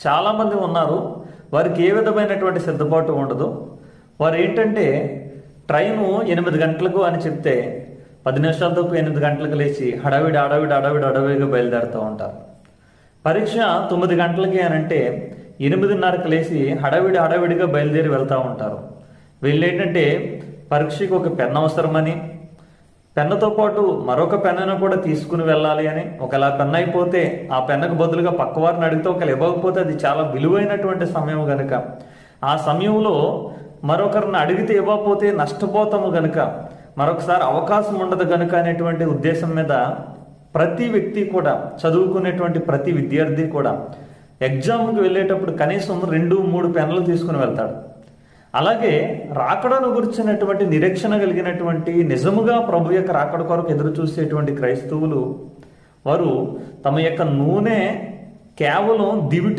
చాలామంది ఉన్నారు, వారికి ఏ విధమైనటువంటి సిద్ధపాటు ఉండదు. వారు ఏంటంటే ట్రైను 8 గంటలకు అని చెప్తే 10 నిమిషాలతో 8 గంటలకు లేచి హడావిడిగా బయలుదేరుతూ ఉంటారు. పరీక్ష 9 గంటలకి అని అంటే 8:30కి లేచి హడావిడిగా బయలుదేరి వెళ్తూ ఉంటారు. వీళ్ళు ఏంటంటే పరీక్షకు ఒక పెన్ అవసరమని, పెన్నుతో పాటు మరొక పెన్నును కూడా తీసుకుని వెళ్ళాలి అని, ఒకవేళ పెన్ అయిపోతే ఆ పెన్నుకు బదులుగా పక్కవారిని అడిగితే ఒకవేళ ఇవ్వకపోతే అది చాలా విలువైనటువంటి సమయం కనుక, ఆ సమయంలో మరొకరిని అడిగితే ఇవ్వకపోతే నష్టపోతాము కనుక, మరొకసారి అవకాశం ఉండదు కనుక అనేటువంటి ఉద్దేశం మీద ప్రతి వ్యక్తి కూడా, చదువుకునేటువంటి ప్రతి విద్యార్థి కూడా ఎగ్జామ్కి వెళ్ళేటప్పుడు కనీసం 2-3 పెన్నులు తీసుకుని వెళ్తాడు. అలాగే రాకడను గురించినటువంటి నిరీక్షణ కలిగినటువంటి, నిజముగా ప్రభు యొక్క రాకడ కొరకు ఎదురు చూసేటువంటి క్రైస్తవులు, వారు తమ యొక్క నూనె కేవలం దివిటి